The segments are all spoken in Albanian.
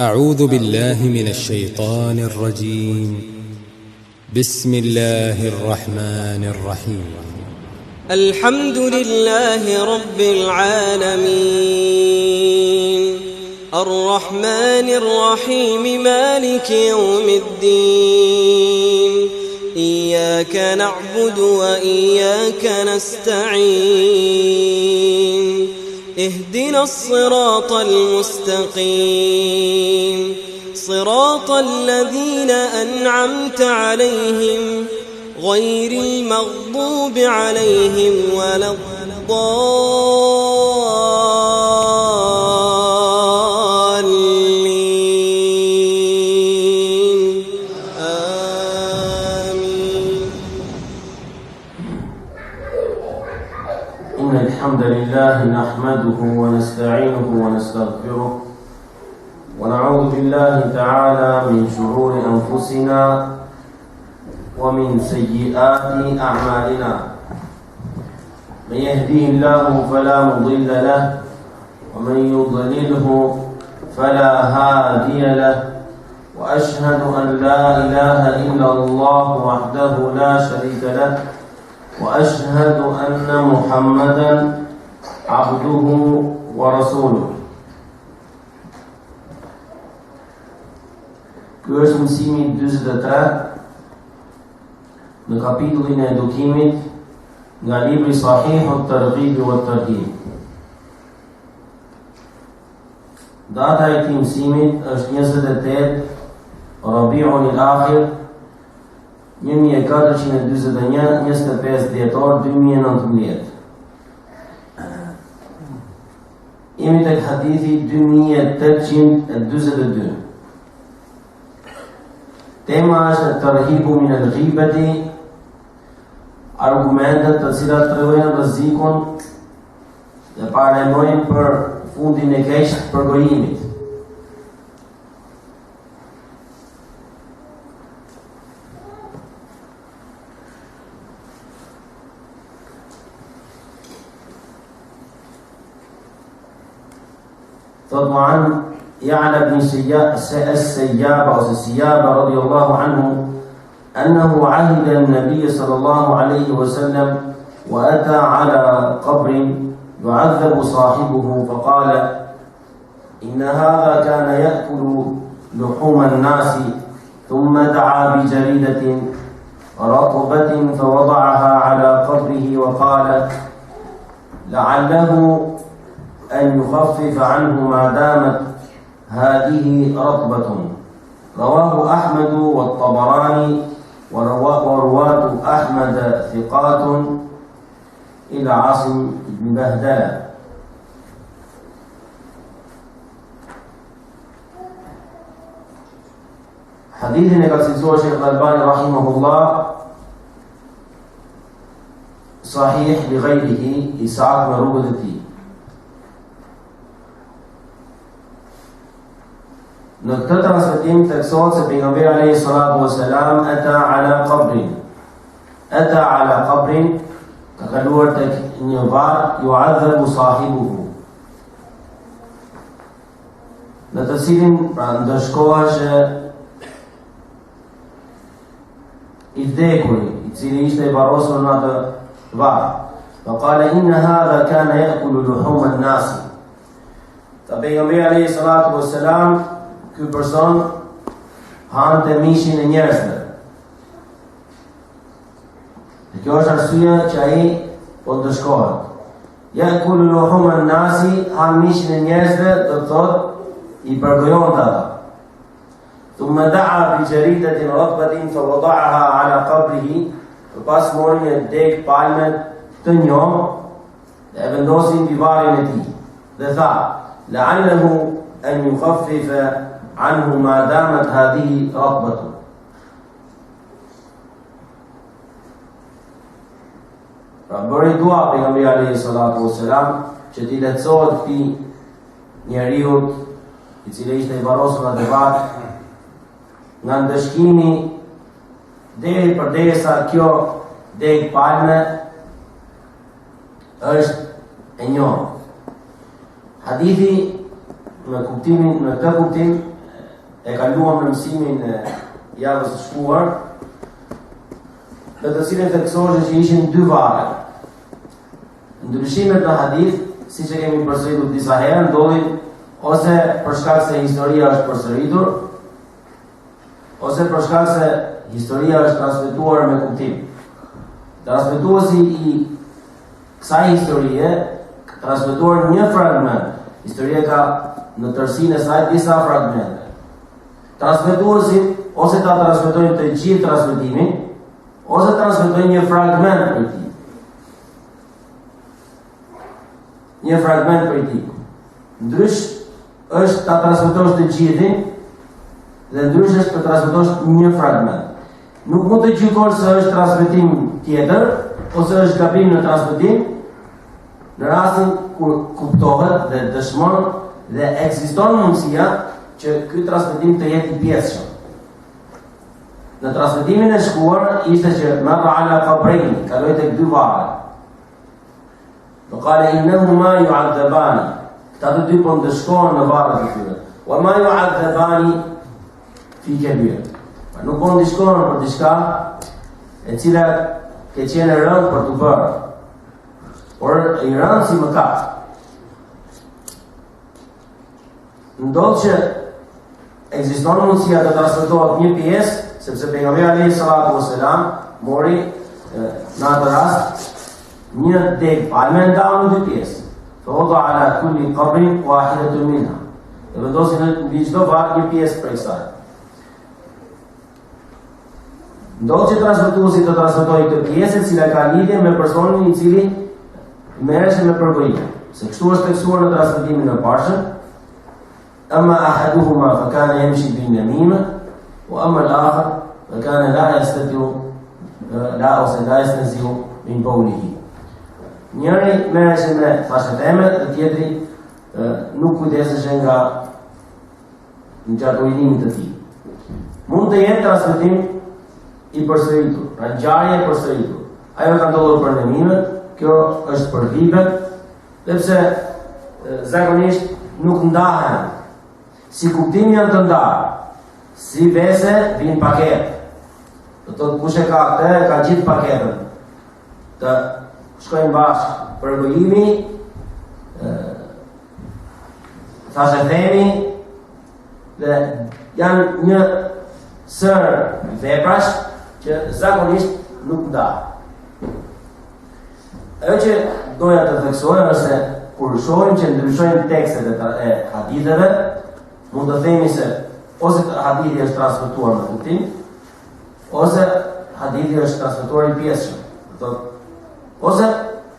أعوذ بالله من الشيطان الرجيم. بسم الله الرحمن الرحيم. الحمد لله رب العالمين الرحمن الرحيم مالك يوم الدين إياك نعبد وإياك نستعين اهدنا الصراط المستقيم صراط الذين أنعمت عليهم غير المغضوب عليهم ولا الضالين آمين. إن الحمد لله نحمده ونستعينه ونستغفره ونعوذ بالله تعالى من شرور أنفسنا ومن سيئات أعمالنا. من يهديه الله فلا مضل له ومن يضلله فلا هادي له وأشهد أن لا إله إلا الله وحده لا شريك له وأشهد أن محمدا عبده ورسوله. Ky është mësimi 43 në kapitullin e edukimit nga libri Sahihut Targhib wa Tarhib. Data e këtij mësimit është 28 Rabiul Akhir 1441, 25 dhjetor 2019. Jemi tek hadithi 2842. Tema është tarhibu min al-ghibati, argumentet të cilat tregojnë rrezikun dhe paralajmojnë për fundin e keq të përgojimit. طبعا يعلى بن السيابة رضي الله عنه أنه عهد النبي صلى الله عليه وسلم وأتى على قبر يعذب صاحبه فقال إن هذا كان يأكل لحوم الناس ثم دعا بجريدة رطبة فوضعها على قبره وقال لعله أن يخفف عنه ما دامت هذه رطبة. رواه أحمد والطبراني ورواة أحمد ثقات إلى عاصم بن بهدلة. حديث ka cilësuar Sheikh Al-Albani rahimahullah sahih li ghayrihi, i saktë në rrugët e tij. Në këtë transmetim theksohet se pejgamberi alayhi salatu wasalam ata ala qabrin, ka kaluar tek një varr yu'adhabu sahibuhu, në të cilin ndëshkohesh i vdekuri, i cili ishte i varrosur në atë varr. Faqala inna hadha kana ya'kulu luhum an-nas. Ta pejgamberi alayhi salatu wasalam, ky person hante mishin e njerëzve. Dhe kjo është arsyeja që ai po ndëshkohet. Ya'kulu luhum an-nasi, han mishin e njerëzve, do të thotë i përgojon ata. Thumma da'a bi jaridatin ratbatin fa wada'aha ala qabrihi, pas mori një deg palme të njohur dhe e vendosi mbi varrin e tij. Dhe tha, la'allahu an yukhaffifa عنه ما دامت هذه رطبة. Pra bëri dua pejgamberi alayhi salatu wasalam që t'i lehtësohet këtij njeriu i cili ishte i varrosur në varr nga ndëshkimi deri përderisa kjo deg palme është e njohur. Hadithi në këtë kuptim e kaluam në mësimin e javës së shkuar, në të cilën theksohet që ishin dy varre. Ndryshimet në hadith, siç e kemi përsëritur disa herë, ndodhin ose për shkak se historia është përsëritur, ose për shkak se historia është transmetuar me kuptim. Transmetuesi i kësaj historie transmetuar një fragment. Historia ka në tërësinë e saj disa fragmente. Transmetuesi ose ta transmetojnë të gjithë transmetimin, ose transmetojnë një fragment prej tij. Një fragment prej tij. Ndrysh është ta transmetosh të gjithin dhe ndrysh është të transmetosh një fragment. Nuk mund të gjykosh se është transmetim tjetër ose është gabim në transmetim në rastin kur kuptohet dhe dëshmon dhe ekziston mundësia që ky transmetim të jetë i pjesshëm. Në transmetimin e shkuar ishte që marra ala qabrayn, kaloi tek dy varre. Në qale innahuma yu'adzabani, këta të dy po ndeshkohen në varret e tyre. Wa ma yu'adzabani fi kabir. Nuk po ndeshkohen për diçka e cila ke qenë e rëndë për të bërë, por i rëndë si mëkat. Ndodh që ekziston mundësia të transmetohet një pjesë, sepse pejgamberi alayhi salatu wasalam mori në atë rast një deg palme ndau në dy pjesë. Fa wada ala kulli qabrin wahidatun minha. Dhe vendosi në mbi çdo varr një pjesë prej saj. Ndodh që transmetuesi të transmetojë këtë pjesë e cila ka lidhje me personin i cili merresh me përvojë. Se kështu është tekstuar në transmetimin e parshëm. Amma ahaduhuma fa kana yamshi bin namima wa amma al-akhar fa kana la yastati'u la yastanzi'u min bawlihi. Njëri merresh me fashtemet dhe tjetri nuk kujdeseshe nga ngjarjetimin të tij. Mund të jetë transmetim i përsëritur, pra ngjarje e përsëritur. Ajo ka ndodhur për nemimet, kjo është për vibet, dhe pse zakonisht nuk ndahen. Si kuptimi janë të ndarë, si vese vinë paket. Do të thotë kush e ka këtë, ka gjithë paketën. Të shkojnë bashkë përgojimi, thashethemi, dhe janë një sër veprash që zakonisht nuk ndahen. Ajo që doja të theksoj është se kur shohim që ndryshojnë tekstet e haditheve, mund të themi se ose hadithi është transmetuar në kuptim, ose hadithi është transmetuar i pjesshëm, ose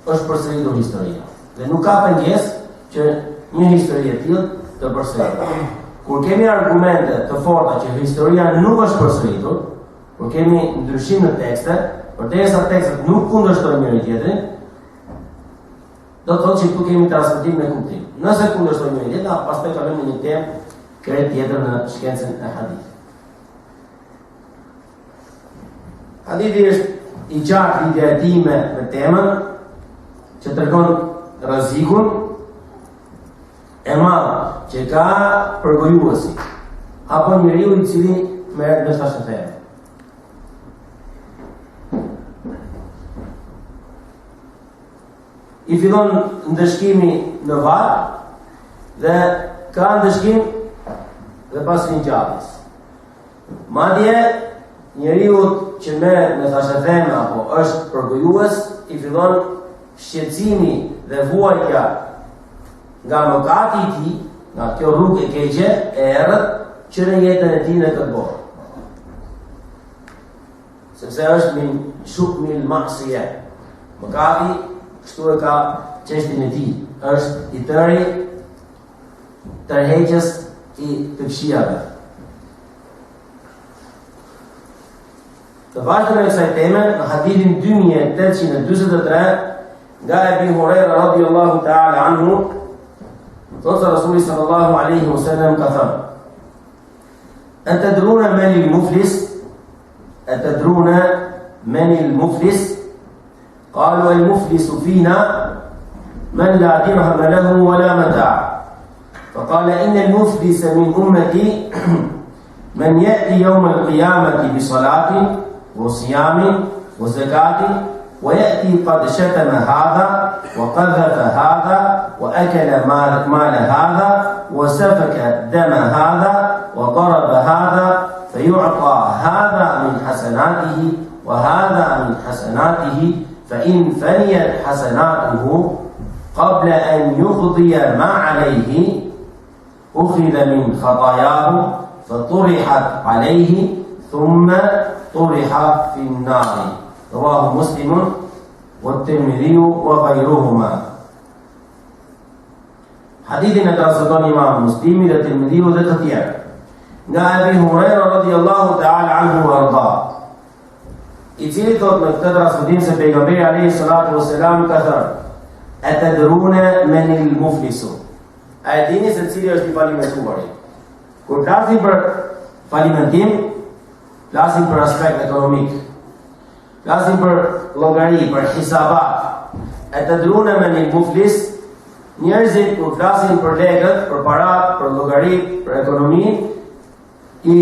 është përsëritur historia. Dhe nuk ka pengesë që një histori e tillë të përsëritet. Kur kemi argumente të forta që historia nuk është përsëritur, kur kemi ndryshim në tekste, përderisa tekstet nuk kundërshtojnë njëri tjetrin, do të thotë që këtu kemi transmetim me kuptim. Nëse kundërshtojnë njëri tjetrin, pastaj kalojmë në një temë krejt tjetër në shkencën e hadithit. Hadithi është i qartë lidhja e tij me temën që tregon rrezikun e madh që ka përgojuesi apo njeriu i cili merret me shashtëtem. I fillon ndëshkimi në varr dhe ka ndëshkim dhe pas rinjalljes. Madje njeriu që merret me thashëtem apo është përgojues, i fillon shqetësimi dhe vuajtja nga mëkati i tij, nga kjo rrugë e keqe e errët që në jetën e tij në këtë botë. Sepse është min shukmil ma'siyah. Mëkati kështu e ka çështjen e tij, është i tëri tërheqës i të këqijave. Të vazhdojmë me kësaj teme në hadithin 2843 nga Ebi Hurajra radhiyallahu ta'ala anhu, thotë Rasuli sallallahu alaihi wasallam ka thënë: "Atadruna man al-muflis? Atadruna man al-muflis? Qalu al-muflisu fina man la dirham lahu wa la mata'." فقال إن المفلس من أمتي Men ya'ti yawm al-qiyamati bi salatin wa siyamin wa zakatin wa ya'ti qad shatama hadha wa qadhafa hadha wa akala mal hadha wa safaka dama hadha wa daraba hadha fayu'ta hadha min hasanatihi wa hadha min hasanatihi fa in faniyat hasanatuhu qabla an yuqdiya ma alayhi ukhidha min khatayahu فطرحت عليه ثم طرح في النار رواه مسلم والترمذي وغيرهما. Hadithin e transmeton Imam Muslimi dhe Tirmidhiu dhe të tjerë. Nga Abi Huraira radhiyallahu ta'ala anhu warda, i cili thot në këtë transmetim se pejgamberi alayhi salatu wasalam ka thënë: "Atadruna man al-muflisu?" A e dini se cili është i falimentuari? Kur flasim për falimentim, flasim për aspekt ekonomik, flasim për llogari, për hisabat. Atadruna man al-muflis? Njerëzit kur flasin për legët, për parat, për llogari, për ekonomi, i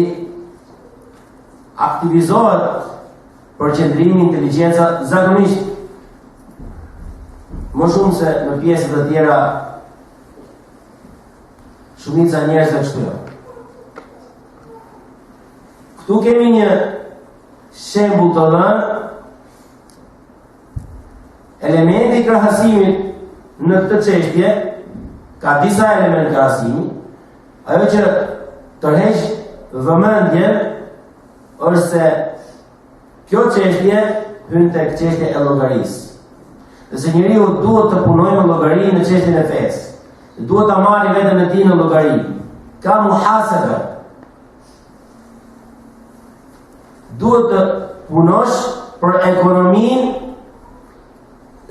aktivizohet përqendrimi, inteligjenca zakonisht më shumë se në pjesët e tjera shumica e njerëzve kështu. Këtu kemi një shembull të dhënë, elementi krahasimit në këtë çështje ka disa elemente krahasimi. Ajo që tërheq vëmendjen është se kjo çështje hyn tek çështja e llogarisë. Nëse njeriu duhet të punojë me llogari në çështjen e fesë, duhet ta marrë veten e tij në llogari, ka muhasebe, duhet të punosh për ekonominë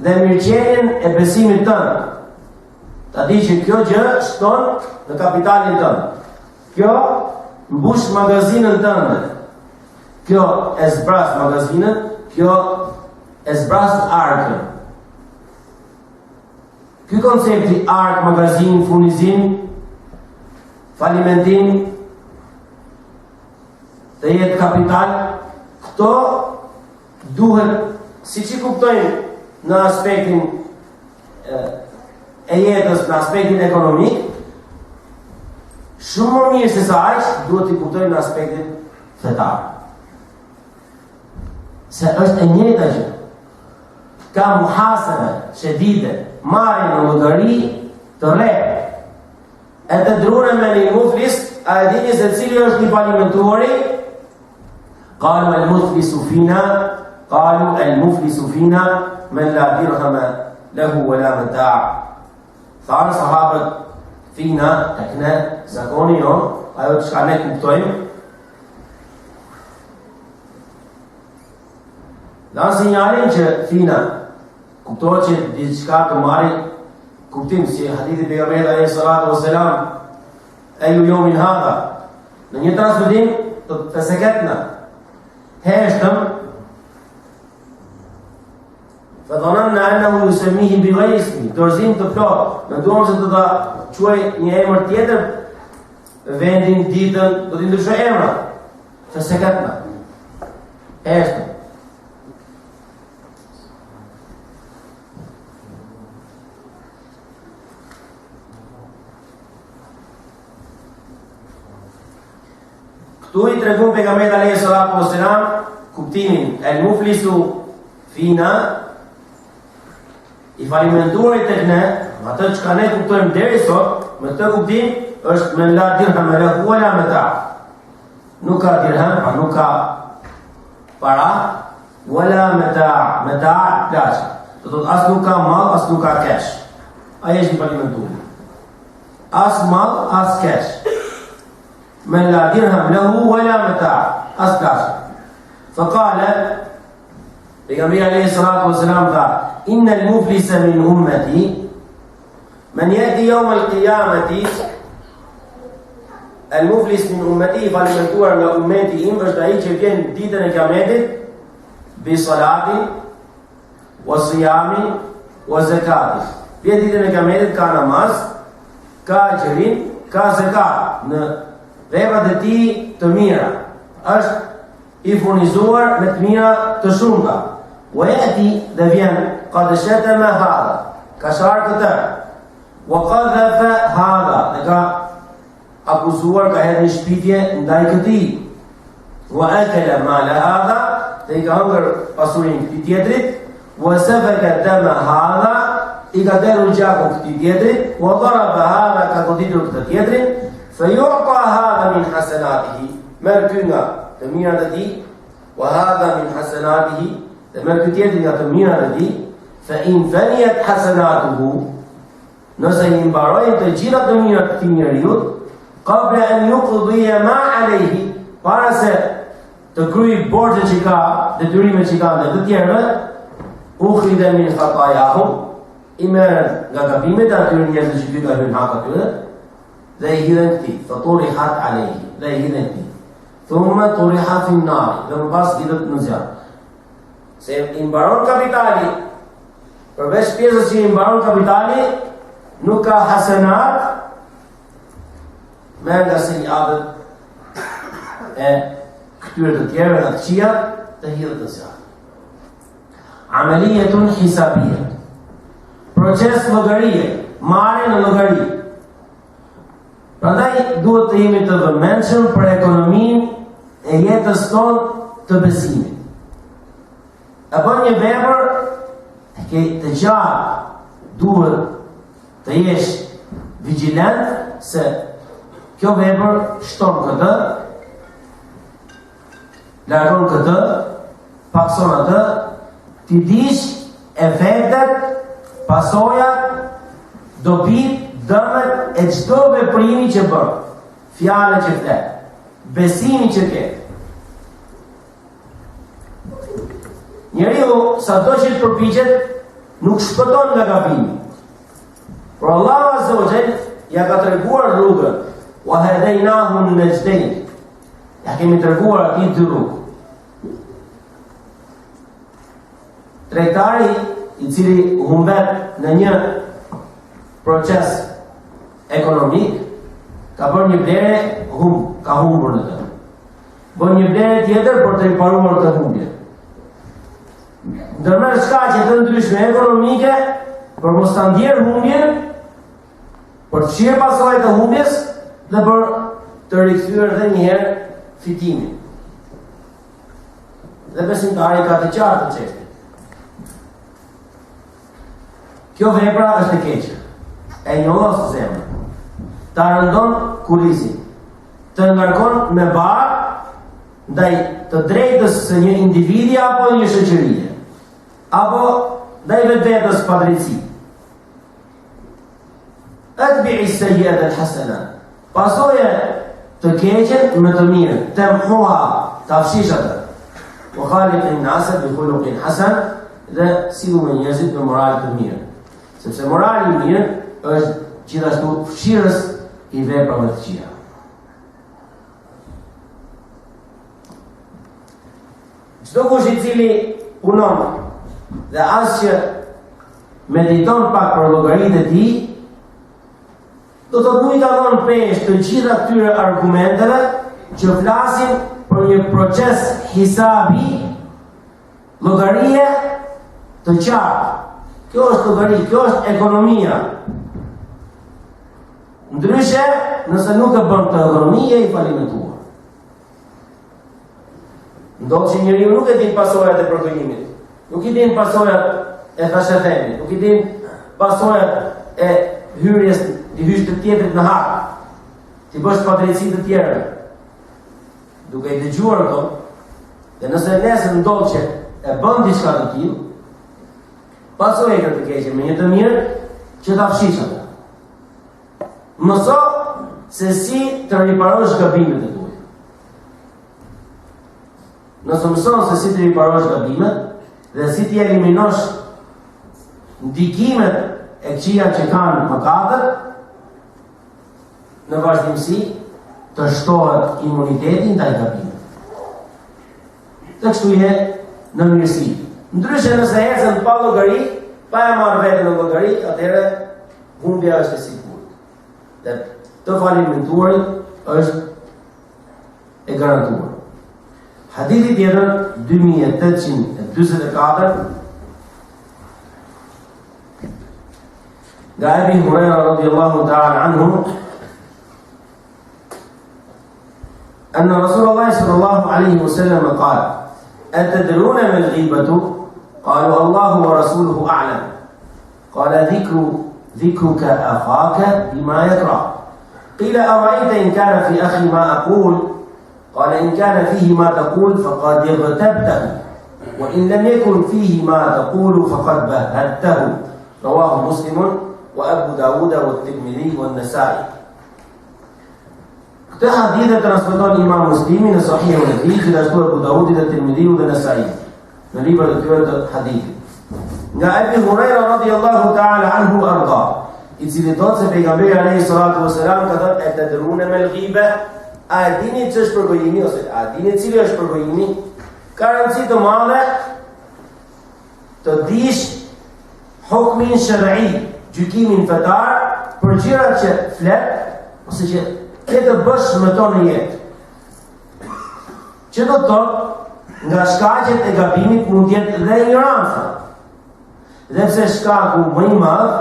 dhe mirëqenien e besimit tënd. Ta di që kjo gjë shton në kapitalin tënd. Kjo mbush magazinën tënde. Kjo e zbras magazinën, kjo e zbras arkën. Ky koncepti ark, magazin, furnizim, falimentim, të jetë kapital, këto duhet, si që kuptojnë në aspektin e jetës, në aspektin ekonomik, shumë më mirë se sa aq, duhet t'i kuptojnë në aspektin fetar. Se është e njëjta gjë. Ka muhasebe, shedide, marrje në llogari të rrepë. E të drune me një muflis, a e dini se cili është një falimentuari? Qalu al-muflisu fina, qalu al-muflisu fina, men la dirhama lahu wala mata'. Thanë sahabët, fina, tek ne, zakoni jo, ajo të shka ne kuptojmë. Në sinjalin që fina, kuptohet që diçka të marri kuptim, si hadithi pejgamberit alayhi salatu wassalam, ayu yawmin hadha. Në një transmetim të feseketna, heshtëm, fadhananna annahu yusammihi bighayri ismi, dorëzim të plot, në duam se të ta quaj një emër tjetër, vendin, ditën, do t'i ndryshoj emra. Feseketna, heshtëm. Këtu i tregon pejgamberi alayhi salatu wassalam kuptimin el muflisu fina, i falimentuarit tek ne, atë çka ne kuptojmë deri sot, me këtë kuptim është men la dirham lahu wala mata'. Nuk ka dirham, nuk ka para, wala mata', mata' plaç. Do thotë as nuk ka mall, as nuk ka cash. Ai është i falimentuar. As mall, as cash. من لا درهم له ولا متاع أسكاش. فقال النبي عليه الصلاة والسلام قال إن المفلس من أمتي من يأتي يوم القيامة. المفلس من أمتي فليمنتور لأمتي إن بجدعي شفين ديتنا كامدت بصلاة وصيام وزكاة. بيديتنا كامدت كان نماز كاجرين كزكاة veprat e tij të mira, është i furnizuar me të mira të shumta. Wa yati dhe vjen qad shatama hadha, ka sharë këtë, wa qadhafa hadha, dhe ka akuzuar, ka hedhë një shpifje ndaj këtij, wa akala mala hadha, dhe i ka hëngër pasurin këtij tjetrit, wa safaka dama hadha, i ka derur gjakun këtij tjetrit, wa daraba hadha, ka goditur këtë tjetrin, fa yu'ta hadha min hasanatihi, merr ky nga të mirat e tij, wa hadha min hasanatihi, dhe merr ky tjetri nga të mirat e tij, fa in faniyat hasanatuhu, nëse i mbarojnë të gjitha të mirat të këtij njeriu, qabla an yuqdiya ma alayhi, para se të kryej borxhet që ka, detyrimet që ka ndaj të tjerëve, ukhidha min khatayahum, i merren nga gabimet e atyre njerëzve që ka hyrë hak atyre, dhe i hidhen këtij, fa turihat alayhi, dhe i hidhen këtij. Thumma turiha fi an-nar, dhe më pas hidhet në zjarr. Se i mbaron kapitali, përveç pjesës që i mbaron kapitali, nuk ka hasenat, me nga sejiatet e këtyre të tjerëve nga të këqija, të hidhet në zjarr. Amalijetun hisabijet, proces llogarie, marrje në llogari. Prandaj duhet të jemi të vëmendshëm për ekonominë e jetës tonë të besimit. E bën një vepër që të gjatë duhet të jesh vigjilent se kjo vepër shton këtë, largon këtë, pakson atë, ti dish efektet, pasojat, dobit, dëmet e çdo veprimi që bën, fjalë që flet, besimi që ke. Njeriu sado që të përpiqet nuk shpëton nga gabimi. Por Allahu Azza wa Jall ja ka treguar rrugën, wa hadaynahu an-najdayn. Ja kemi treguar atij dy rrugë. Tregtari i cili humbet në një proces ekonomik, ka bërë një vlerë, ka humbur në të. Bën një vlerë tjetër për të riparuar të humbjen. Ndërmerr shkaqe të ndryshme ekonomike për mos ta ndjerë humbjen, për të fshirë pasojat e humbjes dhe për të rikthyer edhe një herë fitimin. Dhe besimtari ka të qartë çështën. Kjo vepra është e keqe. E njollos zemrën. Ta rëndon kulisin. Të ngarkon me barë ndaj të drejtës së një individi apo një shoqërie. Apo ndaj vetvetes padrejtësi. Atbi'i as-sayyi'ata al-hasana. Pasoje të keqen me të mirën, tamhuha, ta fshish atë. Wa khaliqin nasa bi khuluqin hasan, dhe sillu me njerëzit me moral të mirë. Sepse morali i mirë është gjithashtu fshirës i veprave të këqija. Çdo kush i cili punon dhe as që mediton pak për llogaritë e tij, do të nuk i ka dhënë peshë të gjitha këtyre argumenteve që flasin për një proces hisabi, llogarie të qartë. Kjo është llogari, kjo është ekonomia. Ndryshe, nëse nuk e bën të ekonomia, i falimentuar. Ndodh që njeriu nuk e din pasojat e përgënjimit, nuk i din pasojat e fashatemit, nuk i din pasojat e hyrjes të hysh të tjetrit në hak, ti bësh padrejtësi të tjerëve. Duke i dëgjuar këto, dhe nëse nesër ndodh që e bën diçka të tillë, pasojë të keqe me një të mirë që ta fshish atë. Mëso se si të riparosh gabimet e tua. Nëse mëson se si të riparosh gabimet dhe si të eliminosh ndikimet e këqija që kanë mëkatet, në vazhdimsi të shtohet imuniteti ndaj gabimeve. Të kështu je në mirësi. Ndryshe nëse ecën pa llogari, pa e marrë veten në llogari, atëherë humbja është e sigurt. Dhe të falimentuarit është e garantuar. Hadithi tjetër 2844 nga Ebi Hurajra radhiyallahu ta'ala anhu أن رسول الله صلى الله عليه وسلم قال أتدرون ما الغيبة؟ قالوا الله ورسوله أعلم. قال ذكرك أخاك بما يكره. قيل أرأيت إن كان في أخي ما أقول؟ قال إن كان فيه ما تقول فقد اغتبته وإن لم يكن فيه ما تقول فقد بهته. رواه مسلم وأبو داود والترمذي والنسائي. Këtë hadith e transmeton Imam Muslimi në Sahihun e tij, gjithashtu Abu Daudi dhe Tirmidhiu dhe Nesai, në librat e tyre të hadithit. Nga Ebi Hurajra radhiyallahu ta'ala anhu arda, i cili thotë se pejgamberi alayhi salatu wasalam ka thënë etadruna mal ghiba, a dini ç'është përgojimi ose a dini cili është përgojimi? Ka rëndësi të madhe të dish hukmin shar'i, gjykimin fetar për gjërat që flet ose që ke të bësh me to në jetë. Që do të thotë, nga shkaqet e gabimit mund jetë dhe ignoranca. Dhe pse shkaku më i madh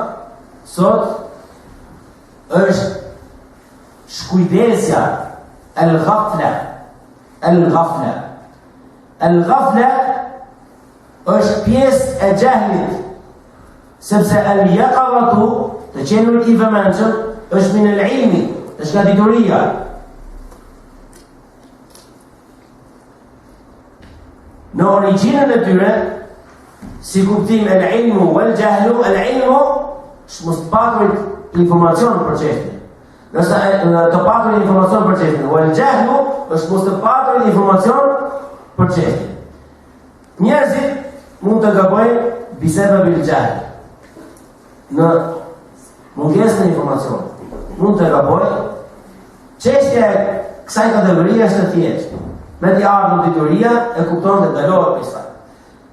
sot është shkujdesja, el-ghafla. El-ghafla është pjesë e jahlit, sepse el-yaqadatu, të qenurit i vëmendshëm, është min el-ilmi, është nga dituria. Në origjinën e tyre, si kuptim el-ilmu wal-jahlu, el-ilmu është mos të paturit informacion për çështjen. Nëse të paturit informacion për çështjen, wal-jahlu është mos të paturit informacion për çështjen. Njerëzit mund të gabojnë biseba bil jahl. Në mungesën e informacionit mund të gabojnë. Çështja e kësaj kategorie është e thjeshtë. Me t'i ardhur dituria e kupton dhe dalohet prej saj.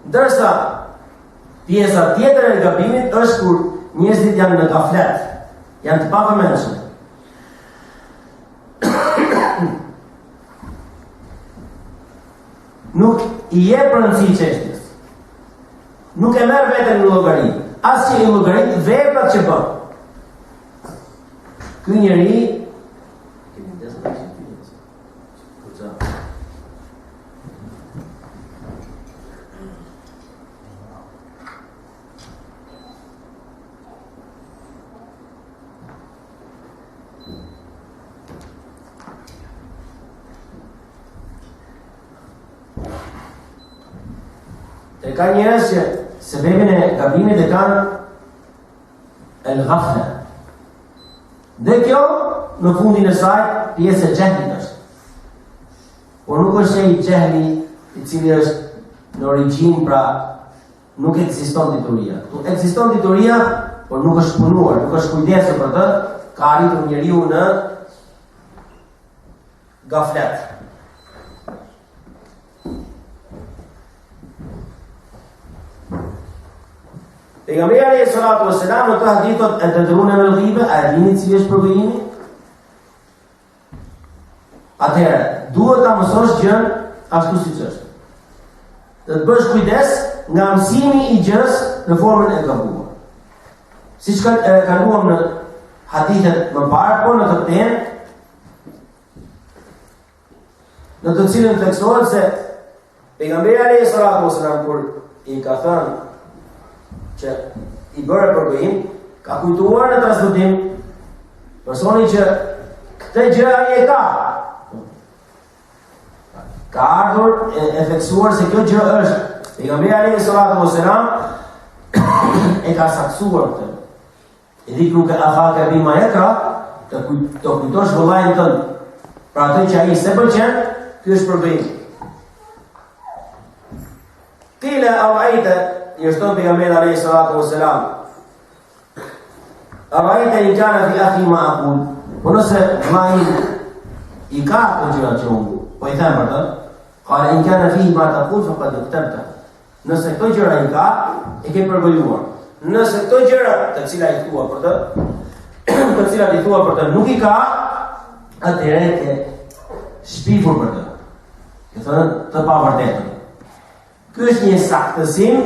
Ndërsa pjesa tjetër e gabimit është kur njerëzit janë në gaflet, janë të pavëmendshëm. Nuk i jep rëndësi çështjes. Nuk e merr veten në llogari, as që i llogarit veprat që bën. Ky njeri ka njerëz që sebebin e gabimit e kanë el-ghafla. Dhe kjo në fundin e saj pjesë e jahlit është. Por nuk është ai jahli i cili është në origjinë, pra nuk ekziston dituria. Tu ekziston dituria, por nuk është punuar, nuk është kujdesur për të, ka arritur njeriu në gaflet. Pejgamberi alayhi salatu wassalam në të hadithot e tadruna mal ghiba, a dini cili është përgojimi? Atëherë, duhet ta mësosh gjën ashtu siç është. Të bësh kujdes nga mësimi i gjës në formën e gabuar. Siç kaluam në hadithet më parë, por në të temë në të cilën theksohet se pejgamberi alayhi salatu wassalam kur i ka thënë që i bërë përgojim, ka kujtuar në transmetim personi që këtë gjë ai e ka. Ka ardhur e theksuar se kjo gjë është. Pejgamberi alayhi salatu wassalam e ka saksuar këtë. E dhikruka akhaka bima yakra, të kujtosh vëllain tënd për atë që ai s'e pëlqen, ky është përgojim. Qila ara'ayta, i shton pejgamberi alayhi salatu wassalam, ara'ayta in kana fi akhi ma aqul, po nëse vllai i ka të gjëra që unë po i them për të, qala in kana fihi ma taqul faqad iqtabta. Nëse këto gjëra i ka, e ke përgojuar. Nëse këto gjëra të cilat i thua për të, nuk i ka, atëherë shpifur për të. Që thënë të pavërtetën. Ky është një saktësim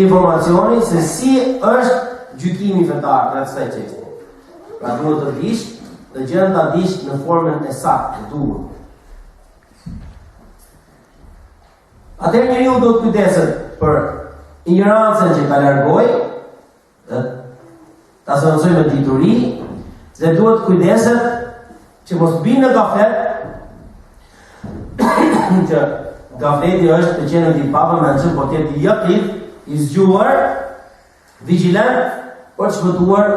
informacioni se si është gjykimi fetar në kësaj çështje. Pra duhet të dish, të gjën ta dish në formën e saktë, të duhur. Atëherë njeriu do të kujdeset për ignorancën që ka largoj, ta sënësoj me dituri, dhe duhet kujdeset që mos binë në gaflet, që gafleti është të qenë në papamendshëm, por të jetë i yaqin, i zgjuar, vigjilent, për të shpëtuar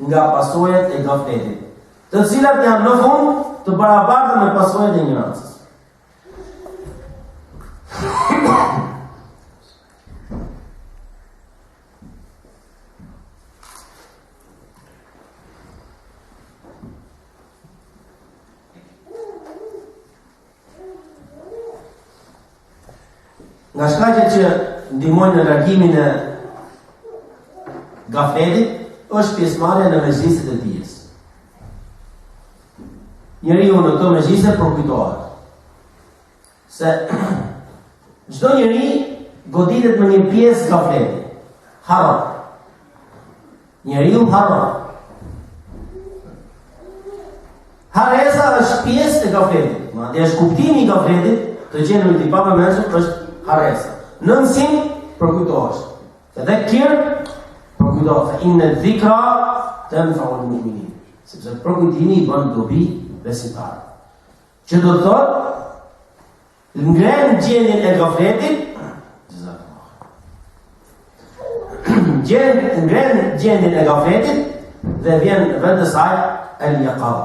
nga pasojat e gafletit, të cilat janë në fund të barabarta me pasojat e ignorancës. Nga shkaqet që ndihmojnë në largimin e gafletit, është pjesëmarrja në mezhliset e dijes. Njeriu në këto mezhlise përkujtohet se çdo njeri goditet me një pjesë gafleti. Haram. Njeriu haram. Haresa është pjesë e gafletit. Madje është kuptimi i gafletit, të gjendur i papamendshëm është haresa. Në mësim përkujtohesh. Edhe kirë përkujtohet se inna dhikra tanfa'u al-mu'minin. Sepse përkujtimi i bën dobi besimtar. Që do të thotë ngren gjendjen e gafletit, ngren gjendjen e gafletit dhe vjen vend të saj el-yaqab,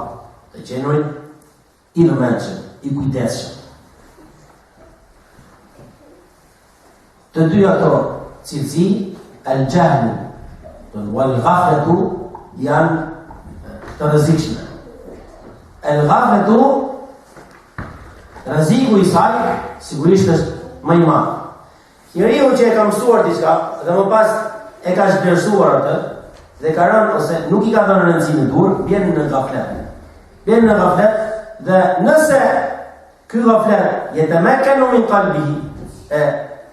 të qenurin i lëmendshëm, i kujdesshëm. Të dy ato cilësi, el-jahlu wal-ghaflatu, janë të rrezikshme. El-ghaflatu, rreziku i saj sigurisht është më i madh. Njeriu që e ka mësuar diçka dhe më pas e ka zgjersuar atë dhe ka rënë ose nuk i ka dhënë rëndësi në dur, vjen në gaflet. Vjen në gaflet dhe nëse ky gaflet yatamakkanu min qalbihi, e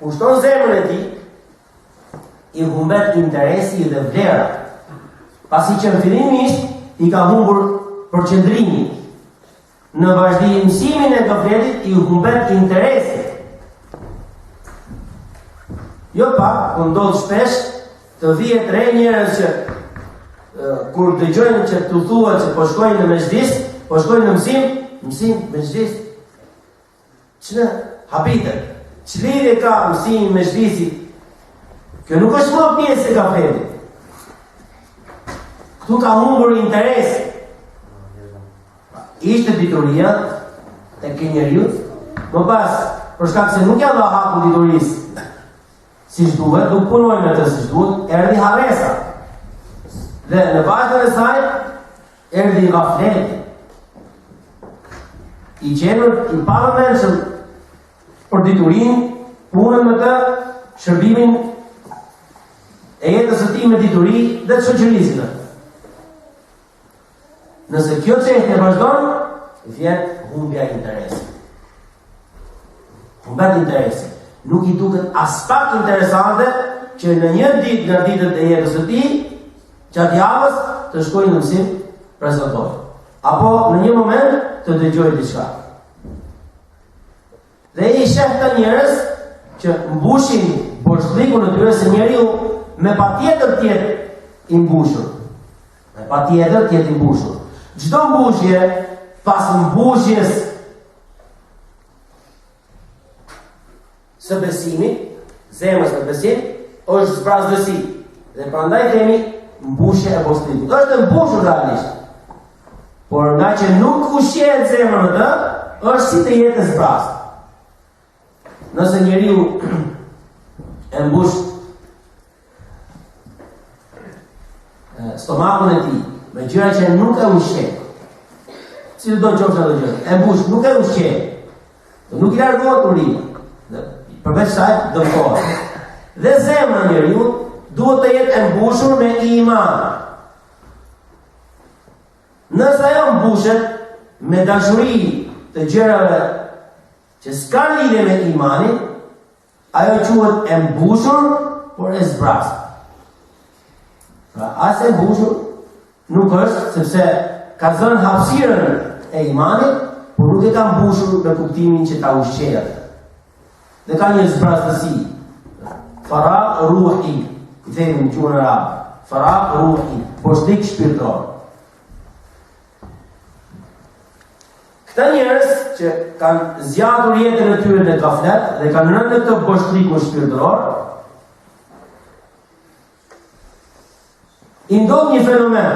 pushton zemrën e tij, i humbet interesi dhe vlera. Pasi që në fillimisht i ka humbur përqendrimin. Në vazhdimsimin e gafletit i humbet interesi. Jo pak, ndodh shpesh të vihet re njerëz që kur dëgjojnë që tu thuhet se po shkojnë në mezhlis, po shkojnë në mësim mezhlis. Ç'në habitet? Ç'lidhje ka mësimi mezhlisit? Kjo nuk është më pjesë e gafletit. Këtu ka humbur interesi. Ishte dituria tek njeriu, më pas për shkak se nuk ja dha hakun diturisë siç duhet, nuk punoi me të siç duhet, erdhi harresa. Dhe në vazhdim e saj erdhi gafleti. I qenur i pavëmendshëm për diturinë, punën me të, shërbimin e jetës së tij me dituri dhe të shoqërisë. Nëse kjo çështje vazhdon, vjen humbja e interesit. Humbet interesi. Nuk i duket as pak interesante që në një ditë nga ditët e jetës së tij, gjatë javës, të shkojë në mësim prezantor. Apo në një moment të dëgjojë diçka. Dhe i sheh të njerëz që mbushin borxhlikun e tyre se njeriu me patjetër tjetë i mbushur. Me patjetër tjetë i mbushur. Çdo mbushje pas mbushjes së besimit, zemrës në besim, është zbrazësi. Dhe prandaj themi mbushje e borxhlikut. Është mbushur realisht. Por nga që nuk ushqehet zemra në të, është si të jetë zbrazë. Nëse njeriu e mbush stomakun e tij me gjëra që nuk e ushqen, si do të qoftë ato gjëra, e mbush, nuk e ushqen, nuk i largohet urina, përveç saj dëmtohet. Dhe zemra e njeriu duhet të jetë e mbushur me iman. Nëse ajo mbushet me dashuri të gjërave që s'ka lidhje me imanin, ajo quhet e mbushur, por e zbrasur. Pra, as e mbushur nuk është, sepse ka zënë hapësirën e imanit, por nuk e ka mbushur me kuptimin që ta ushqejë. Dhe ka një zbrasësi. Faraq ruhi, i themi në gjuhën arabe. Faraq ruhi, boshlik shpirtëror. Këta njerëz që kanë zgjatur jetën e tyre në gaflet dhe kanë rënë në këtë boshlikun shpirtëror, i ndodh një fenomen.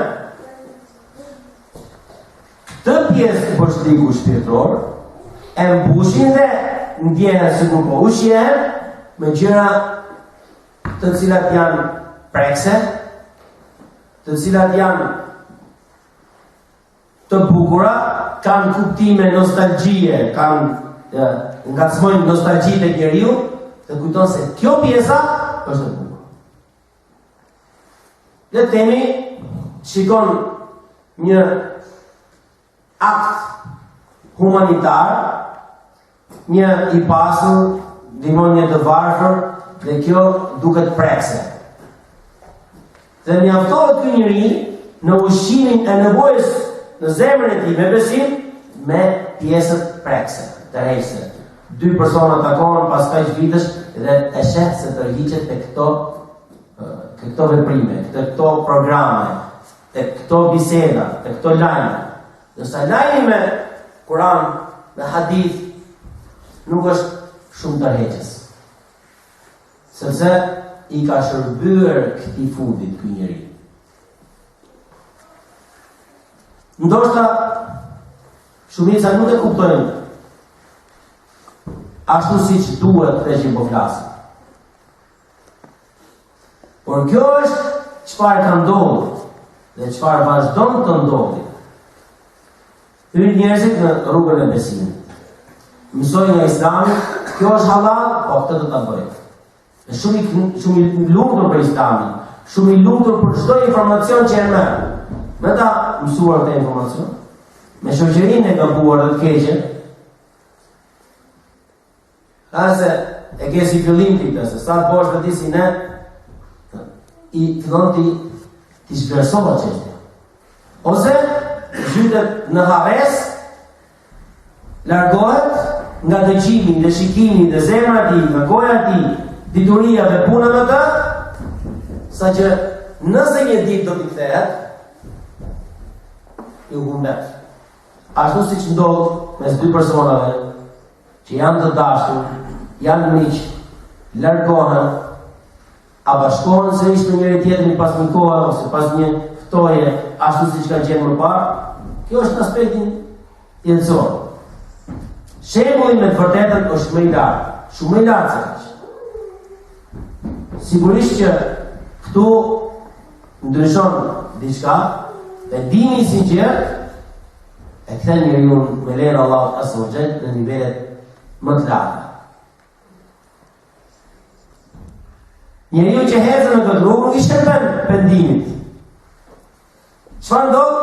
Këtë pjesë të boshliku shpirtëror e mbushin dhe ndjehen sikur po ushqehen me gjëra të cilat janë prekse, të cilat janë të bukura, kanë kuptime nostalgjie, kanë ngacmojnë nostalgjitë e njeriu, dhe kujton se kjo pjesa është e bukur. Le të themi, shikon një akt humanitar, një i pasur, ndihmon një të varfër, dhe kjo duket prekse. Dhe mjaftohet ky njeri në ushqimin e nevojës në zemrën e tij me besim me pjesët prekse, të rejse. 2 persona takohen pas kaq vitesh dhe e sheh se tërhiqet te këto veprime, te këto programe, te këto biseda, te këto lajme. Nësa lajmi me Kur'an dhe hadith nuk është shumë tërheqës. Sepse i ka shërbyer këtij fundit ky njeri. Ndoshta shumica nuk e kuptojnë ashtu siç duhet të që po flasim. Por kjo është çfarë ka ndodhur dhe çfarë vazhdon të ndodhi. Hyjnë njerëzit në rrugën e besimit. Mësojnë nga Islami, kjo është halal, po këtë do ta bëjë. Shumë i lumtur për Islamin, shumë i lumtur për çdo informacion që e merr. Me ta mësuar këtë informacion, me shoqërinë e gabuar dhe të keqe, se e ke si fillim ti se sa të bosh të si ne, i fillon ti shpresohet çështja. Ose zhytet në haves, largohet nga dëgjimi, dhe shikimi, dhe zemra ti, nga goja ti, dituria dhe puna me të, sa që nëse një ditë do t'i kthehet, i humbet. Ashtu si që ndodh mes 2 personave që janë të dashur, janë miq, largohen, a bashkohen se ishte njëri tjetrin pas një kohë ose pas një ftoje, ashtu si që kanë qenë më parë, kjo është në aspektin tjetësor. Shembulli me të vërtetën është më i lartë, shumë më i lartë se kaq. Sigurisht që këtu ndryshon diçka dhe dini sinqert e kthen njeriu me lejen e Allahut azza wa jall në nivelet më të larta. Njeriu që hecën në këtë rrugë nuk i shërben pendimit. Çfarë ndodh?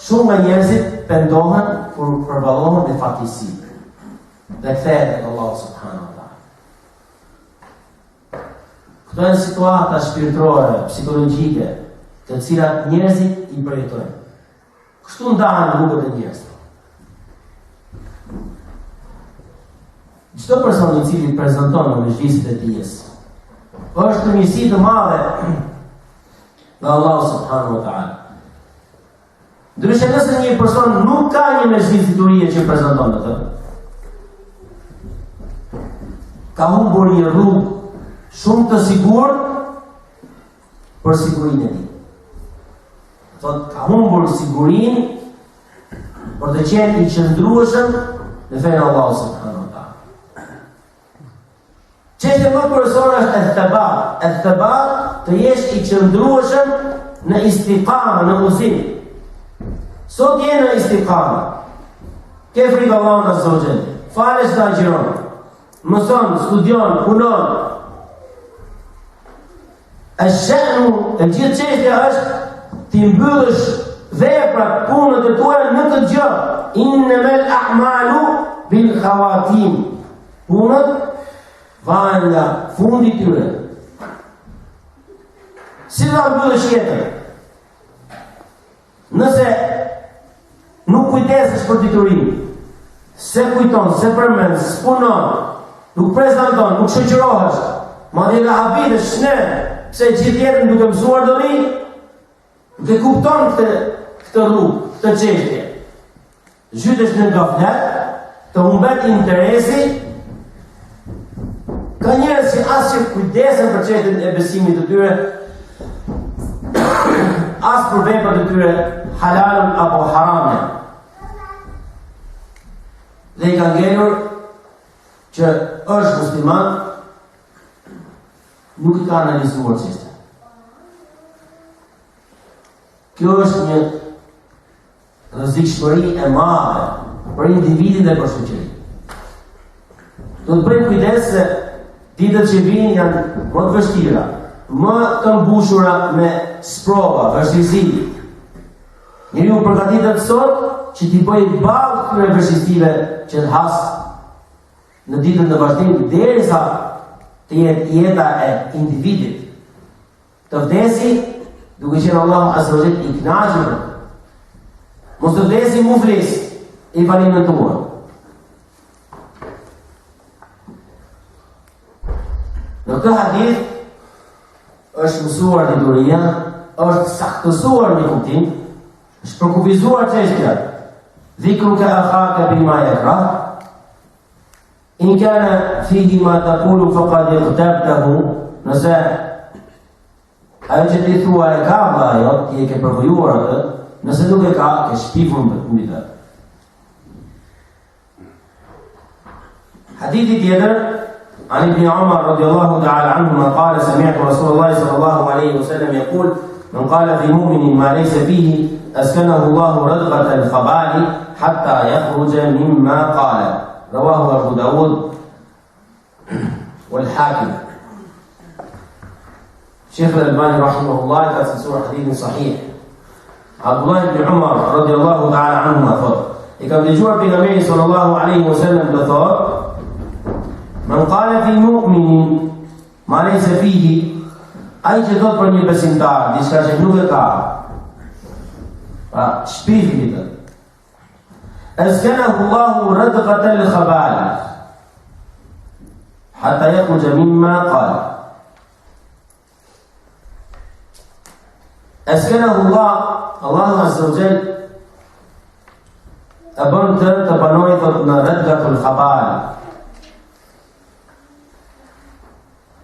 Shumë nga njerëzit pendohen kur përballohen me fatkeqësi dhe kthehet tek Allahu subhanahu wa taala. Këto janë situata shpirtërore, psikologjike, të cilat njerëzit i përjetojnë. Kështu ndahen rrugët e njerëzve. Çdo person i cili prezanton në mezhliset e dijes është një mirësi të madhe nga Allahu subhanahu wa taala. Ndryshe nëse një person nuk ka një mezhlis diturie që prezanton atë, ka humbur një rrugë shumë të sigurt për sigurinë e tij. Ka humbur sigurinë për të qenë i qëndrueshëm në fenë e Allahut subhanahu wa taala. Çështja më kryesore është el-thabat, të jesh i qëndrueshëm në istiqama, në udhëzim. Sot je në istiqama. Ke frikë Allahut azza wa jall. Falesh dhe agjiron. Mëson, studion, punon. E gjithë çështja është ti mbyllësh veprat, punët e tua në këtë gjë. Innamal a'malu bil khawatim. Punët vajen nga fundi i tyre. Si do mbyllesh jetën? Nëse nuk kujdesesh për diturinë, se kujton, se përmend, s'punon, nuk prezanton, nuk shoqërohesh, madje nga habitesh shne, pse gjithë jetën duke mësuar dori, duke kupton këtë rrugë, këtë çështje. Zhytesh në gaflet, të humbet interesi. Ka njerëz që as që kujdesen për çështjen e besimit të tyre, as për veprat e tyre halal apo harame. Dhe i ka ngelur që është musliman, nuk i ka analizuar çështjen. Kjo është një rrezikshmëri e madhe për individin dhe për shoqërinë. Do të bëjmë kujdes se ditët që vijnë janë më të vështira, më të mbushura me sprova, vështirësi. Njeriu përgatitet sot që t'i bëjë ballë këtyre vështirësive që të has në ditën e vazhdimit derisa të jetë jeta e individit. Të vdesi duke qenë Allahu Azza wa Jalla i kënaqur. Mos të vdesi muflis i falimentuar. Në këtë hadith është mësuar dituria, është saktësuar një kuptim, është përkufizuar çështja. Dhikruka akhaka bima yakrah. In kana fihi ma taqulu faqad iqtabtahu. Nëse ajo që ti thua e ka ajo, ti e ke përvojuar atë, nëse nuk e ka, ke shpifur mbi të. Hadithi tjetër عن ابن عمر رضي الله تعالى عنهما قال سمعت رسول الله صلى الله عليه وسلم يقول من قال في مؤمن ما ليس فيه أسكنه الله ردغة الخبال حتى يخرج مما قال. رواه أبو داود والحاكم. شيخ الألباني رحمه الله قال سورة حديث صحيح. عبد الله بن عمر رضي الله تعالى عنهما قال إذا جوا بنبي صلى الله عليه وسلم بثار من قال في مؤمن ما ليس فيه ai që do të për një besimtar diçka që nuk e ka, pra shpifni të أسكنه الله ردغة الخبال حتى يخرج مما قال. أسكنه الله عز وجل أبن të banoj thot në ردغة الخبال.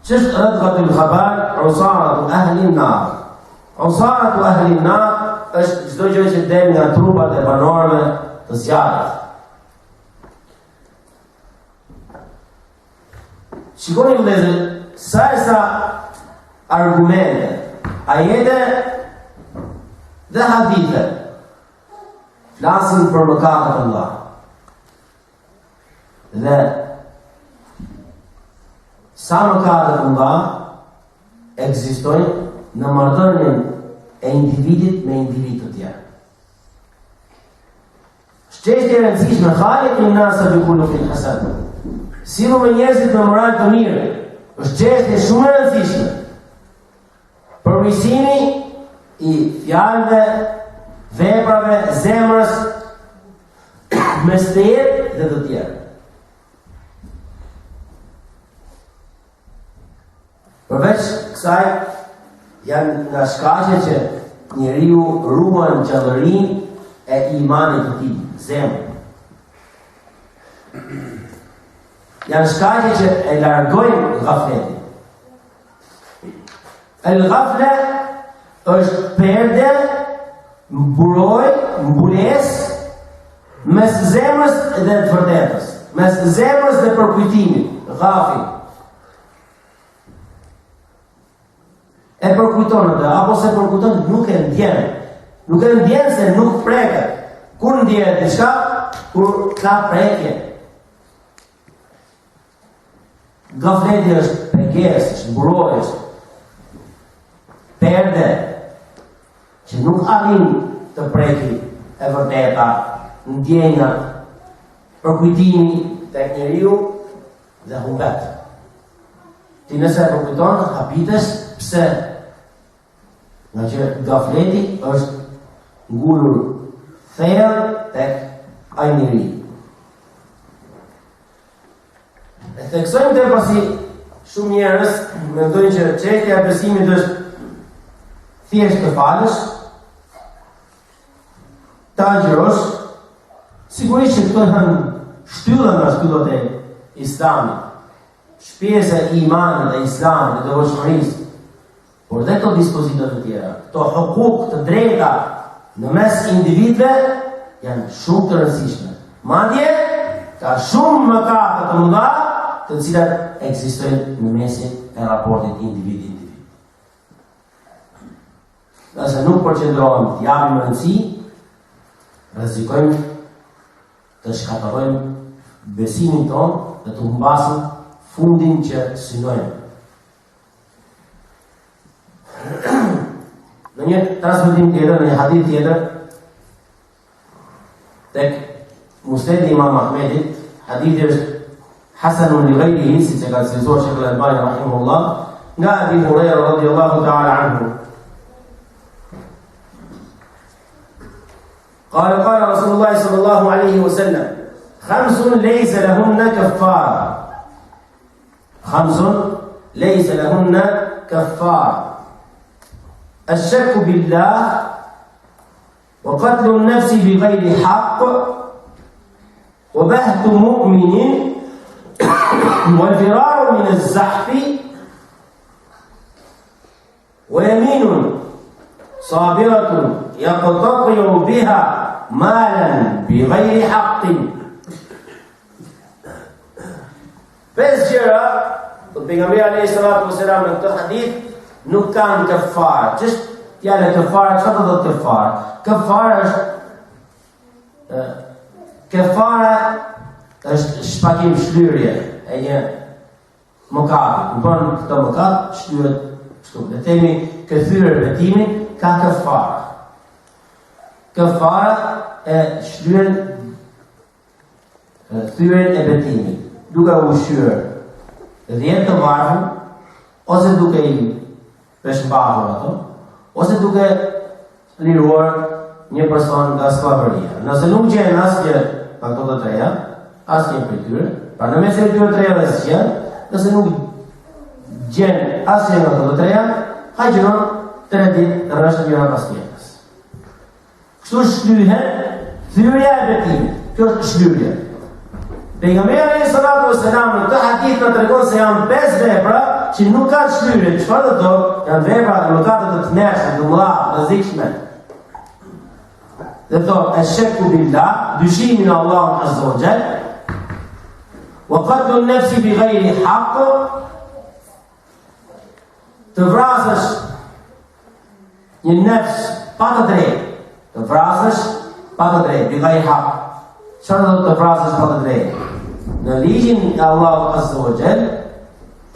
Ç'është ردغة الخبال? عصارة أهل النار. عصارة أهل النار është çdo gjë që del nga trupat e banorëve të zjarrit. Shikoni vëllezër, sa argumente, ajete dhe hadithe flasin për mëkatet e Allah. Dhe sa mëkatet e Allah ekzistojnë në marrëdhënien e individit me individ të tjerë. Çështja e rëndësishme khaliq an-nasa bi khuluqin hasan. Sillu me njerëzit me moral të mirë. Është çështje shumë e rëndësishme. Përmirësimi i fjalëve, veprave, zemrës mes teje dhe të tjerë. Përveç kësaj janë nga shkaqe që njeriu ruan gjallërinë e imanit të tij, zemrën. Janë shkaqe që e largojnë ghafletin. El-ghafle është perde, mbulesë mes zemrës dhe të vërtetës, mes zemrës dhe përkujtimit, ghafi. E përkujton atë, apo se përkujton nuk e ndjen. Nuk e ndjen se nuk preket. Kur ndjen diçka, kur ka prekje. Gafleti është pengesë, është mburojës, perde që nuk arrin të preki e vërteta, ndjenjat, përkujtimi tek njeriu dhe humbet. Ti nëse e përkujton, habitesh pse? Nga që gafleti është ngulur thellë tek ai njeri. E theksojmë të pasi shumë njerëz mendojnë që çështja e besimit është thjesht të falësh, ta agjërosh, sigurisht që këto janë shtylla nga shtyllat e Islamit, shpjesa e imanit dhe Islamit dhe devotshmërisë, por dhe këto dispozita të tjera, këto hukuk të drejta në mes individëve janë shumë të rëndësishme. Madje ka shumë mëkate të mëdha të cilat ekzistojnë në mesin e raportit individ-individ. Nëse nuk përqendrohemi të japim rëndësi, rrezikojmë të shkatërrojmë besimin tonë dhe të humbasim fundin që synojmë. Në një transmetim tjetër, në një hadith tjetër, tek Musnedi Imam Ahmedit, hadithi është hasanun li ghayrihi, siç e ka thënë Sheikh Al-Albani rahimahullah, nga Abi Huraira radhiyallahu ta'ala anhu. قال قال رسول الله صلى الله عليه وسلم: خمس ليس لهن كفارة. خمس ليس لهن كفارة: الشك بالله، وقتل النفس بغير حق، وبهت مؤمن، والفرار من الزحف، ويمين صابرة يقتطع بها مالا بغير حق. Pesë gjëra, të pejgamberi alayhi salatu wasalam në këtë hadith nuk kanë kafara. Ç'është fjala kafara? Çfarë do të kafara? Kafara është shpakim, shlyrje e një mëkati. Në bën këtë mëkat shlyret kështu. Ne themi këthyrë betimin ka kafara. Kafara e shlyrën thyrën e betimit, duke u shyrë 10 të varfën, ose duke i peshmbatur ato, ose duke liruar një person nga skllavëria. Nëse nuk gjen asgjë nga këto të treja, asnjë prej tyre, pra në mes të këtyre trejave asgjë, nëse nuk gjen asgjë nga këto të treja, hajgjiron 3 ditë të rreshtë njëra pas tjetrës. Kështu shlyhet thyrja e betimit. Kjo është shlyrje. Pejgamberi alayhi salatu wasalam në këtë hadith na tregon se janë 5 vepra që nuk kanë shlyrje. Çfarë do të thotë? Janë vepra të mëkate të tmerrshme, të mëdha, të rrezikshme. Dhe thotë ashku billah, dyshimi në Allahun azza wa jall, wa qatlu an-nafsi bighayri haqq, të vrasësh një nefs pa të drejtë. Të vrasësh pa të drejtë, bighayri haqq. Çfarë do të vrasësh pa të drejtë? Në ligjin e Allahut azza wa jall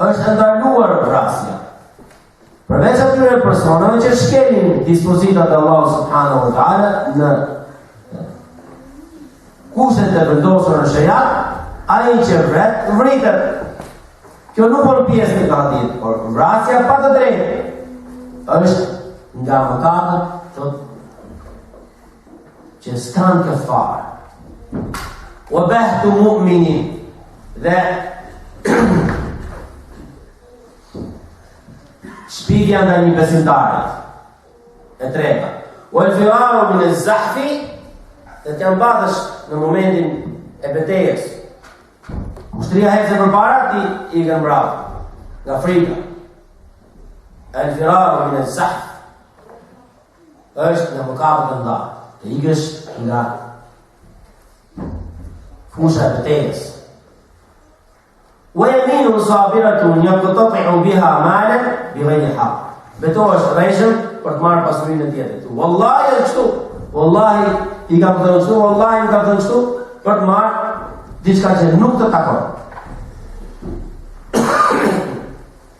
është ndaluar vrasja. Përveç atyre personave që shkelin dispozitat e Allahut subhanahu wa taala në kushtet e vendosura në shariat, ai që vret vritet. Kjo nuk është pjesë e hadithit, por vrasja pa të drejtë është nga mëkatet që s'kan kafara. Wa bahtu mu'minin, dhe shpifja nga një besimtarit. E treta, wal firaru min az-zahfi, dhe të mbathësh në momentin e betejës. Ushtria hecë përpara, ti i ke mbrapa nga frika. Al firaru min az-zahf është në mëkatet e mëdha, të ikësh nga fusha e betejës. ويمين صابرة يقتطع بها مالا بغير حق. Betohesh rreshëm për të marrë pasurinë e tjetrit. Wallahi është kështu. Wallahi i kam thënë kështu, wallahi i kam thënë kështu për të marrë diçka që nuk të takon.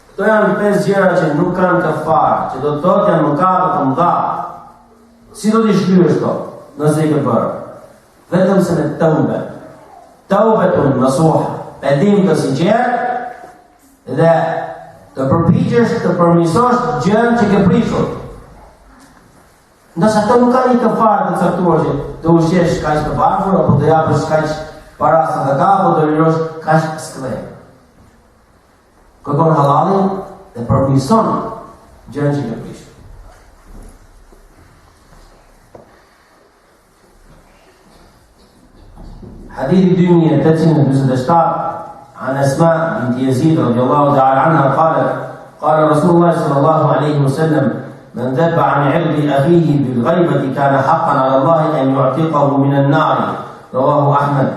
Këto janë 5 gjëra që nuk kanë kafara, që do të thotë janë mëkate të mëdha. Si do t'i shlysh to, nëse i ke bërë? Vetëm se me tëmbe. Tëmbetun nasuha, pendim të sinqert dhe të përpiqesh të përmirësosh gjën që ke prishur. Ndërsa ato nuk ka një kafare të caktuar që të ushqesh kaq të varfër apo të japësh kaq para sadaka apo të lirosh kaq skllë. Kërkon halalin dhe përmirëson gjën që ke prishur. حديث 2847 عن أسماء بنت يزيد رضي الله تعالى عنها قالت قال رسول الله صلى الله عليه وسلم من ذب عن عرض أخيه بالغيبة كان حقا على الله أن يعتقه من النار رواه أحمد.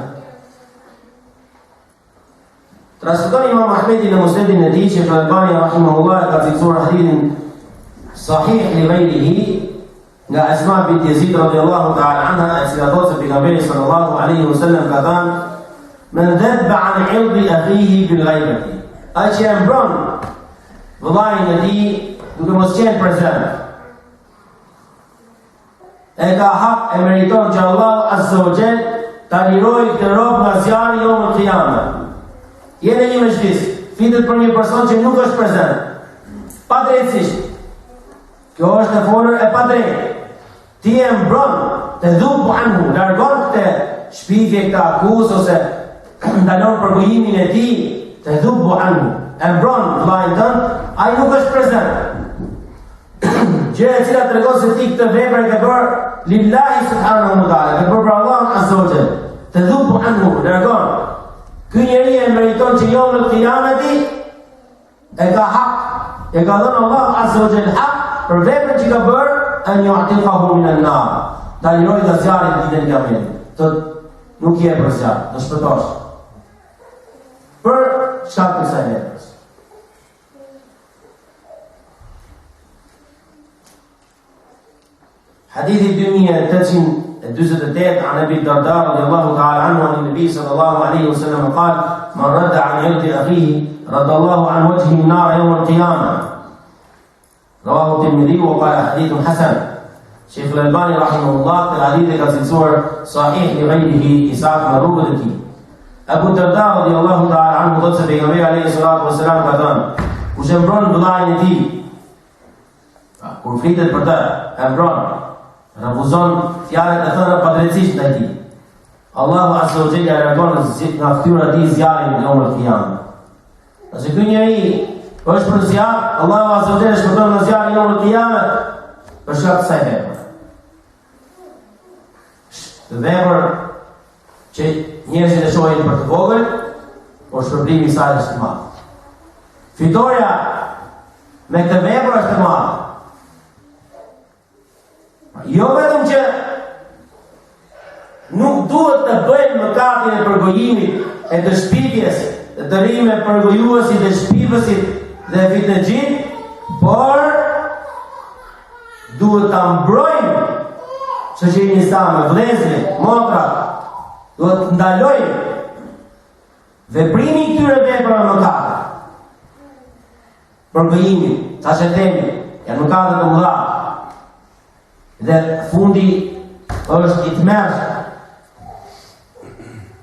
Transmeton Imam Ahmedi në Musnedin e tij që Albani rahimahullah ka cilësuar hadithin sahih li ghayrihi nga Asma bint Yazid radhiyallahu ta'ala anha, e cila thotë se pejgamberi sallallahu alaihi wasallam ka thënë: "Men dhabba an 'irdi akhihi bil ghaibati", ai që e mbron vëllain e tij duke mos qenë prezant, e ka hak, e meriton që Allah azza wa jall ta lirojë këtë rob nga zjarri yawm al-qiyamah. Jene një mezhlis, fitet për një person që nuk është prezant, pa drejtësisht. Kjo është e folur e pa drejtë. Ti e mbron të dhubu anhu, largon këtë shpifje, këtë akuzë, ose ndalon përgojimin e ti, të dhubu anhu, e mbron vllajën tënd, ai nuk është prezant. Gjë e cila tregon se ti këtë vepër e ke bërë lillahi subhanahu wa taala, ke bërë për Allahun azza wa jall. Të dhubu anhu, largon. Ky njeri e meriton që yawmul qiyamati e ka hak, e ka dhënë Allahu azza wa jall hak për veprën që ka bërë, an yu'tiqahu min an-nar, ta liroj nga zjarri në ditën e Kiametit. Të nuk je për zjarr, të shpëtosh. Për shkak të kësaj veprës. Hadithi 2848 عن أبي الدرداء رضي الله تعالى عنه عن النبي صلى الله عليه وسلم قال: من رد عن عرض أخيه رد الله عن وجهه النار يوم القيامة. رواه الترمذي وقال حديث حسن. شيخ الألباني رحمه الله في الحديث كسلسور صحيح لغيره إسعاف مروبتي. أبو الدرداء رضي الله تعالى عنه قد سبق عليه الصلاة والسلام كذان وشمبرون بضاعي نتي كفريت البرداء أمبرون refuzon fjalët e thëna padrejtisht ndaj tij. Allahu azza wa jalla reagon nga fytyra e tij zjarrin në yawmul qiyamah. Nëse ky njeri është për zjarr, Allahu azza wa jalla shpëton nga zjarri në yawmul qiyamah për shkak të kësaj vepre. Vepër që njerëzit e shohin për të vogël, por shpërblimi i saj është i madh. Fitoria me këtë vepër është e madhe. Jo vetëm që nuk duhet të bëjmë mëkatin e përgojimit e të shpifjes, të rrimë e përgojuesit dhe shpifësit dhe fitnexhit, por duhet të mbrojmë shoqërinë islame, vëllezërit, motrat, duhet të ndalojmë veprimi i këtyre veprave mëkate. Përgojimi, tash e themi, janë mëkate të mëdha. Dhe fundi është i tmerrshëm.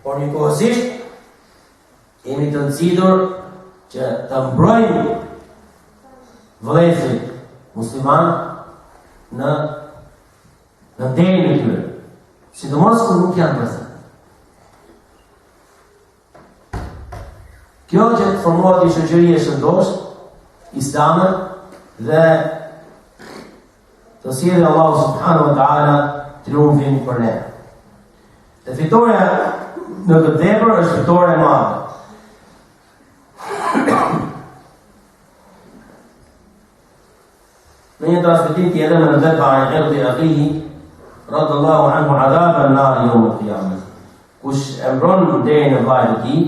Por njëkohësisht jemi të nëzitur që të mbrojmë vëllezërit musliman në nderin e tyre, sidomos kur nuk janë prezant. Kjo që të formohet një shoqëri e shëndosh, islame, dhe të sjellë Allahu subhanahu wa ta'ala triumfin për ne. Dhe fitoria në këtë vepër është fitore e madhe. Në një transmetim tjetër në dhabba an irdi akhihi radallahu anhu adhab an-nar yawm al-qiyamah. Kush e mbron derin e vllajt të tij,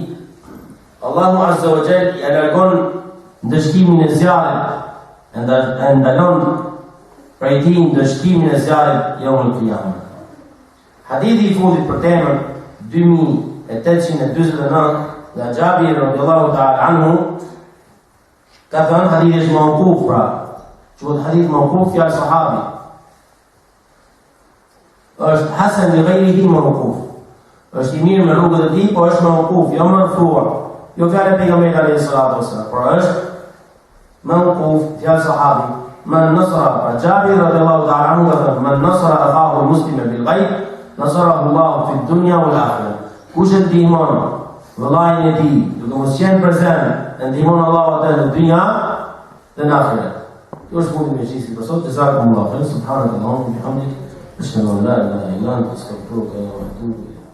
Allahu azza wa jall i largon ndëshkimin e zjarrit, e ndalon prej tij ndëshkimin e zjarrit yawm al-qiyamah. Hadithi i fundit për temën 2849 nga Jabir radhiyallahu ta'ala anhu ka thënë hadith është mawquf, pra quhet hadith mawquf fjalë sahabi. është hasan li ghayrihi mawquf. Është I mirë me rrugën e tij, po është mawquf, jo marfu'a. Jo fjalë e pejgamberit alayhi salatu wasallam, por është mawquf, fjalë sahabi. Man nasara Jabir radhiyallahu ta'ala anhu qala man nasara akhahu al-muslima bil ghaib nasarahu Allah fi ad-dunya wal akhirah. Kush e ndihmon vëllain e tij, duke mos qenë prezant, e ndihmon Allahu atë në dynja dhe në ahiret. Kjo është fundi me çështën për sot. Jazakumullahu khairan. Subhanakallahumma wa bihamdik, ashhadu an la ilaha illa anta, astaghfiruka wa atubu ilayk.